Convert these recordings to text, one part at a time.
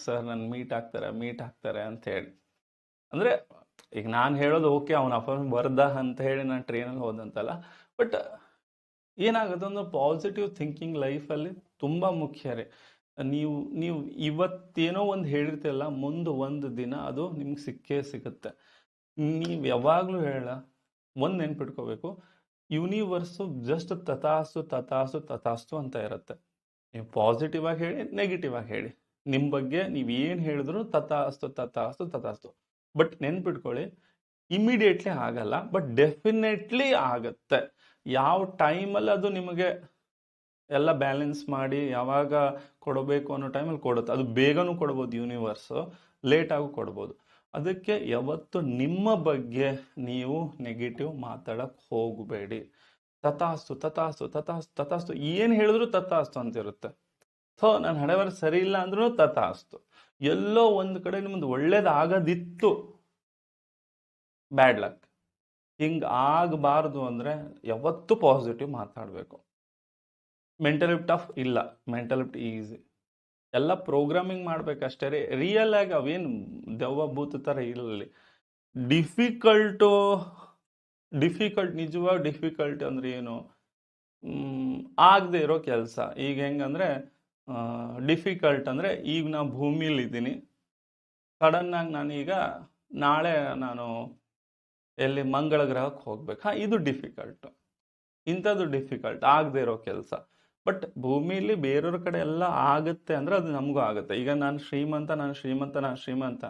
Sir ನನ್ನ meet ಆಗ್ತಾರೆ ಅಂತ ಹೇಳಿ. ಅಂದರೆ ಈಗ ನಾನು ಹೇಳೋದು ಓಕೆ ಅವನ ಅಫರ್ಮ್ ಬರ್ದ ಅಂತ ಹೇಳಿ ನಾನು ಟ್ರೈನಲ್ಲಿ ಹೋದಂತಲ್ಲ, ಬಟ್ ಏನಾಗುತ್ತೆ ಒಂದು ಪಾಸಿಟಿವ್ ಥಿಂಕಿಂಗ್ ಲೈಫಲ್ಲಿ ತುಂಬ ಮುಖ್ಯ ರೀ. ನೀವು ಇವತ್ತೇನೋ ಒಂದು ಹೇಳಿರ್ತೀರಲ್ಲ, ಮುಂದೆ ಒಂದು ದಿನ ಅದು ನಿಮ್ಗೆ ಸಿಕ್ಕೇ ಸಿಗುತ್ತೆ. ನೀವು ಯಾವಾಗಲೂ ಒಂದು ನೆನ್ಪಿಟ್ಕೋಬೇಕು, ಯೂನಿವರ್ಸು ಜಸ್ಟ್ ತಥಾಸ್ತು ತಥಾಸ್ತು ತಥಾಸ್ತು ಅಂತ ಇರುತ್ತೆ. ನೀವು ಪಾಸಿಟಿವ್ ಆಗಿ ಹೇಳಿ, ನೆಗೆಟಿವ್ ಆಗಿ ಹೇಳಿ, ನಿಮ್ಮ ಬಗ್ಗೆ ನೀವು ಏನು ಹೇಳಿದ್ರು ತಥಾಸ್ತು ತಥಾಸ್ತು ತಥಾಸ್ತು. ಬಟ್ ನೆನ್ಪಿಟ್ಕೊಳ್ಳಿ, ಇಮಿಡಿಯೇಟ್ಲಿ ಆಗಲ್ಲ, ಬಟ್ ಡೆಫಿನೆಟ್ಲಿ ಆಗುತ್ತೆ. ಯಾವ ಟೈಮಲ್ಲಿ ಅದು ನಿಮಗೆ ಎಲ್ಲ ಬ್ಯಾಲೆನ್ಸ್ ಮಾಡಿ ಯಾವಾಗ ಕೊಡಬೇಕು ಅನ್ನೋ ಟೈಮಲ್ಲಿ ಕೊಡುತ್ತೆ. ಅದು ಬೇಗನೂ ಕೊಡ್ಬೋದು ಯೂನಿವರ್ಸು, ಲೇಟಾಗೂ ಕೊಡ್ಬೋದು. ಅದಕ್ಕೆ ಯಾವತ್ತು ನಿಮ್ಮ ಬಗ್ಗೆ ನೀವು ನೆಗೆಟಿವ್ ಮಾತಾಡಕ್ಕೆ ಹೋಗಬೇಡಿ. ತಥಾಸ್ತು ತಥಾಸ್ತು ತಥಾಸ್ತು ತಥಾಸ್ತು ಏನು ಹೇಳಿದ್ರು ತಥಾಸ್ತು ಅಂತಿರುತ್ತೆ. ಸೊ ನನ್ನ ಹಣೆಬರ ಸರಿ ಇಲ್ಲ ಅಂದ್ರೂ ತಥಾಸ್ತು. ಎಲ್ಲೋ ಒಂದು ಕಡೆ ನಿಮ್ಮದು ಒಳ್ಳೇದಾಗದಿತ್ತು, ಬ್ಯಾಡ್ ಲಕ್. ಹಿಂಗೆ ಆಗಬಾರ್ದು ಅಂದರೆ ಯಾವತ್ತೂ ಪಾಸಿಟಿವ್ ಮಾತಾಡಬೇಕು. ಮೆಂಟಲಿಟಿ ಟಫ್ ಇಲ್ಲ, ಮೆಂಟಲಿಟಿ ಈಸಿ. ಎಲ್ಲ ಪ್ರೋಗ್ರಾಮಿಂಗ್ ಮಾಡ್ಬೇಕಷ್ಟೇ ರೀ. ರಿಯಲ್ ಆಗಿ ಅವೇನು ದೆವ್ವ ಭೂತ ಥರ ಇರಲಿ. ಡಿಫಿಕಲ್ಟ್ ನಿಜವಾಗ ಡಿಫಿಕಲ್ಟ್ ಅಂದರೆ ಏನು, ಆಗದೆ ಇರೋ ಕೆಲಸ. ಈಗ ಹೆಂಗಂದರೆ ಡಿಫಿಕಲ್ಟ್ ಅಂದರೆ ಈಗ ನಾನು ಭೂಮಿಲಿದ್ದೀನಿ, ಸಡನ್ನಾಗಿ ನಾನೀಗ ನಾಳೆ ನಾನು ಎಲ್ಲಿ ಮಂಗಳ ಗ್ರಹಕ್ಕೆ ಹೋಗ್ಬೇಕು, ಇದು ಡಿಫಿಕಲ್ಟು. ಇಂಥದ್ದು ಡಿಫಿಕಲ್ಟ್ ಆಗದೆ ಇರೋ ಕೆಲಸ. ಬಟ್ ಭೂಮಿಲಿ ಬೇರೆಯವ್ರ ಕಡೆ ಎಲ್ಲ ಆಗುತ್ತೆ ಅಂದರೆ ಅದು ನಮಗೂ ಆಗುತ್ತೆ. ಈಗ ನಾನು ಶ್ರೀಮಂತ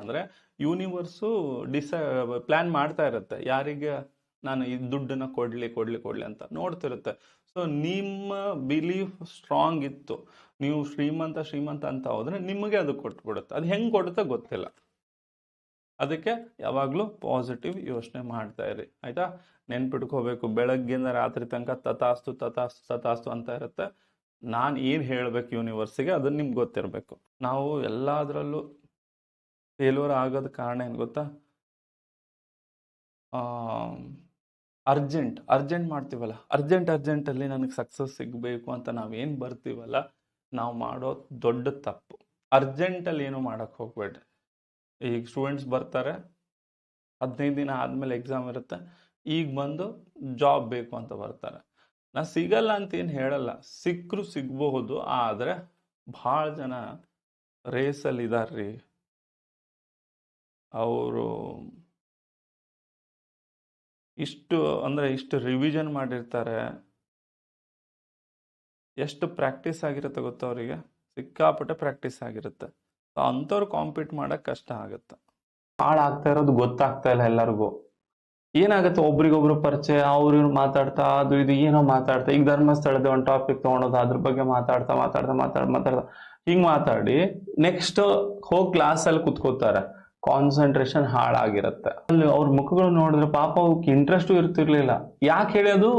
ಅಂದರೆ ಯೂನಿವರ್ಸು ಪ್ಲ್ಯಾನ್ ಮಾಡ್ತಾ ಇರುತ್ತೆ, ಯಾರಿಗೆ ನಾನು ಈ ದುಡ್ಡನ್ನು ಕೊಡಲಿ ಅಂತ ನೋಡ್ತಿರುತ್ತೆ. ಸೊ ನಿಮ್ಮ ಬಿಲೀಫ್ ಸ್ಟ್ರಾಂಗ್ ಇತ್ತು, ನೀವು ಶ್ರೀಮಂತ ಅಂತ ಹೋದರೆ ನಿಮಗೆ ಅದು ಕೊಟ್ಬಿಡುತ್ತೆ. ಅದು ಹೆಂಗೆ ಕೊಡುತ್ತೆ ಗೊತ್ತಿಲ್ಲ. ಅದಕ್ಕೆ ಯಾವಾಗಲೂ ಪಾಸಿಟಿವ್ ಯೋಚನೆ ಮಾಡ್ತಾ ಇರಿ, ಆಯಿತಾ? ನೆನ್ಪಿಟ್ಕೋಬೇಕು, ಬೆಳಗ್ಗಿಂದ ರಾತ್ರಿ ತನಕ ತಥಾಸ್ತು ತಥಾಸ್ತು ತಥಾಸ್ತು ಅಂತ ಇರುತ್ತೆ. ನಾನು ಏನು ಹೇಳಬೇಕು ಯೂನಿವರ್ಸಿಗೆ ಅದನ್ನು ನಿಮ್ಗೆ ಗೊತ್ತಿರಬೇಕು. ನಾವು ಎಲ್ಲದರಲ್ಲೂ ಫೇಲ್ಯೂರ್ ಆಗೋದು ಕಾರಣ ಏನು ಗೊತ್ತಾ? ಅರ್ಜೆಂಟ್ ಮಾಡ್ತೀವಲ್ಲ, ಅರ್ಜೆಂಟಲ್ಲಿ ನನಗೆ ಸಕ್ಸಸ್ ಸಿಗಬೇಕು ಅಂತ ನಾವೇನು ಬರ್ತೀವಲ್ಲ, ನಾವು ಮಾಡೋ ದೊಡ್ಡ ತಪ್ಪು. ಅರ್ಜೆಂಟಲ್ಲಿ ಏನು ಮಾಡೋಕ್ಕೆ ಹೋಗ್ಬೇಡ್ರಿ. ಈಗ ಸ್ಟೂಡೆಂಟ್ಸ್ ಬರ್ತಾರೆ, 15 ದಿನ ಆದಮೇಲೆ ಎಕ್ಸಾಮ್ ಇರುತ್ತೆ, ಈಗ ಬಂದು ಜಾಬ್ ಬೇಕು ಅಂತ ಬರ್ತಾರೆ. ನಾನು ಸಿಗಲ್ಲ ಅಂತ ಏನು ಹೇಳಲ್ಲ, ಸಿಕ್ಕರೂ ಸಿಗಬಹುದು. ಆದರೆ ಭಾಳ ಜನ ರೇಸಲ್ಲಿ ಇದಾರ್ರಿ. ಅವರು ಇಷ್ಟು ರಿವಿಷನ್ ಮಾಡಿರ್ತಾರೆ, ಎಷ್ಟು ಪ್ರಾಕ್ಟೀಸ್ ಆಗಿರುತ್ತೆ ಗೊತ್ತಾ ಅವರಿಗೆ, ಸಿಕ್ಕಾಪಟ್ಟೆ ಪ್ರಾಕ್ಟೀಸ್ ಆಗಿರುತ್ತೆ. ಅಂಥವ್ರು ಕಾಂಪೀಟ್ ಮಾಡೋಕ್ಕೆ ಕಷ್ಟ ಆಗುತ್ತೆ. ಹಾಳಾಗ್ತಾ ಇರೋದು ಗೊತ್ತಾಗ್ತಾ ಇಲ್ಲ ಎಲ್ಲರಿಗೂ. ಏನಾಗುತ್ತೆ, ಒಬ್ರಿಗೊಬ್ರು ಪರಿಚಯ, ಅವ್ರು ಮಾತಾಡ್ತಾ ಅದು ಇದು ಏನೋ ಮಾತಾಡ್ತಾ, ಈಗ ಧರ್ಮಸ್ಥಳದ ಒಂದು ಟಾಪಿಕ್ ತೊಗೊಳೋದು, ಅದ್ರ ಬಗ್ಗೆ ಮಾತಾಡ್ತಾ ಹಿಂಗೆ ಮಾತಾಡಿ ನೆಕ್ಸ್ಟ್ ಹೋಗಿ ಕ್ಲಾಸಲ್ಲಿ ಕುತ್ಕೋತಾರೆ, ಕಾನ್ಸಂಟ್ರೇಷನ್ ಹಾಳಾಗಿರುತ್ತೆ. ಅಲ್ಲಿ ಅವ್ರ ಮುಖಗಳು ನೋಡಿದ್ರೆ ಪಾಪ ಅವಕ್ಕೆ ಇಂಟ್ರೆಸ್ಟು ಇರ್ತಿರ್ಲಿಲ್ಲ. ಯಾಕೆ ಹೇಳಿ, ಅದು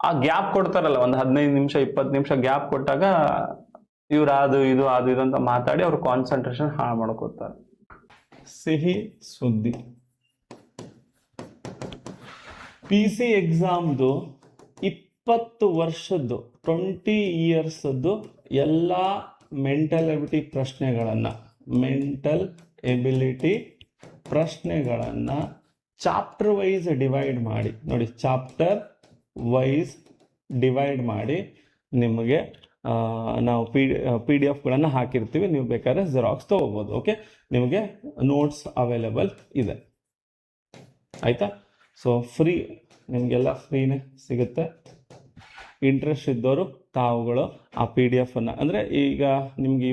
ಆ ಗ್ಯಾಪ್ ಕೊಡ್ತಾರಲ್ಲ, ಒಂದು 15 ನಿಮಿಷ 20 ನಿಮಿಷ ಗ್ಯಾಪ್ ಕೊಟ್ಟಾಗ ಇವ್ರು ಅದು ಇದು ಅಂತ ಮಾತಾಡಿ ಅವ್ರ ಕಾನ್ಸಂಟ್ರೇಷನ್ ಹಾಳು ಮಾಡ್ಕೋತಾರೆ. ಸಿಹಿ ಸುದ್ದಿ, PC ಎಕ್ಸಾಮ್ದು 20 ವರ್ಷದ್ದು 20 ಇಯರ್ಸದ್ದು ಎಲ್ಲ ಮೆಂಟಲ್ ಎಬಿಲಿಟಿ ಪ್ರಶ್ನೆಗಳನ್ನು ಚಾಪ್ಟರ್ ವೈಸ್ ಡಿವೈಡ್ ಮಾಡಿ ನೋಡಿ. ಚಾಪ್ಟರ್ ವೈಸ್ ಡಿವೈಡ್ ಮಾಡಿ ನಿಮಗೆ ನಾವು PDF ಹಾಕಿರ್ತೀವಿ, ನೀವು ಬೇಕಾದ್ರೆ ಜೆರಾಕ್ಸ್ ತೊಗೋಬೋದು. ಓಕೆ, ನಿಮಗೆ ನೋಟ್ಸ್ ಅವೈಲೇಬಲ್ ಇದೆ, ಆಯಿತಾ? ಸೊ ಫ್ರೀ, ನಿಮಗೆಲ್ಲ ಫ್ರೀನೇ ಸಿಗುತ್ತೆ. ಇಂಟ್ರೆಸ್ಟ್ ಇದ್ದವರು ತಾವುಗಳು ಆ PDF ಅಂದರೆ ಈಗ ನಿಮಗೆ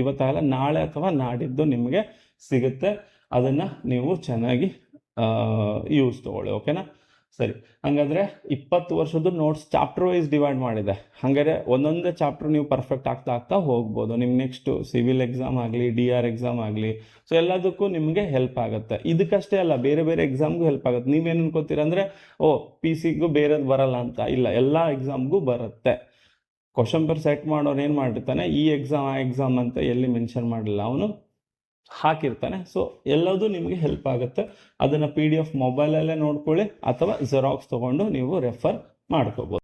ಇವತ್ತಾಗಲ್ಲ, ನಾಳೆ ಅಥವಾ ನಾಡಿದ್ದು ನಿಮಗೆ ಸಿಗುತ್ತೆ. ಅದನ್ನು ನೀವು ಚೆನ್ನಾಗಿ ಯೂಸ್ ತೊಗೊಳ್ಳಿ, ಓಕೆನಾ? ಸರಿ, ಹಾಗಾದರೆ 20 ವರ್ಷದ್ದು ನೋಟ್ಸ್ ಚಾಪ್ಟರ್ ವೈಸ್ ಡಿವೈಡ್ ಮಾಡಿದೆ. ಹಾಗಾದರೆ ಒಂದೊಂದೇ ಚಾಪ್ಟರ್ ನೀವು ಪರ್ಫೆಕ್ಟ್ ಆಗ್ತಾ ಹೋಗ್ಬೋದು. ನಿಮ್ಮ ನೆಕ್ಸ್ಟು ಸಿವಿಲ್ ಎಕ್ಸಾಮ್ ಆಗಲಿ, DR ಎಕ್ಸಾಮ್ ಆಗಲಿ, ಸೊ ಎಲ್ಲದಕ್ಕೂ ನಿಮಗೆ ಹೆಲ್ಪ್ ಆಗುತ್ತೆ. ಇದಕ್ಕಷ್ಟೇ ಅಲ್ಲ, ಬೇರೆ ಎಕ್ಸಾಮ್ಗೂ ಹೆಲ್ಪ್ ಆಗುತ್ತೆ. ನೀವೇನು ಅನ್ಕೋತೀರ ಅಂದರೆ, PC ಬೇರೆದು ಬರಲ್ಲ ಅಂತ. ಇಲ್ಲ, ಎಲ್ಲ ಎಕ್ಸಾಮ್ಗೂ ಬರುತ್ತೆ. ಕ್ವಶನ್ ಪೇಪರ್ ಸೆಟ್ ಮಾಡೋನು ಏನು ಮಾಡಿರ್ತಾನೆ, ಈ ಎಕ್ಸಾಮ್ ಆ ಎಕ್ಸಾಮ್ ಅಂತ ಎಲ್ಲಿ ಮೆನ್ಷನ್ ಮಾಡಿಲ್ಲ, ಅವನು ಹಾಕಿರ್ತಾನೆ. ಸೊ ಎಲ್ಲದೂ ನಿಮಗೆ ಹೆಲ್ಪ್ ಆಗುತ್ತೆ. ಅದನ್ನು PDF ಮೊಬೈಲಲ್ಲೇ ನೋಡ್ಕೊಳ್ಳಿ ಅಥವಾ ಜೆರಾಕ್ಸ್ ತೊಗೊಂಡು ನೀವು ರೆಫರ್ ಮಾಡ್ಕೋಬೋದು.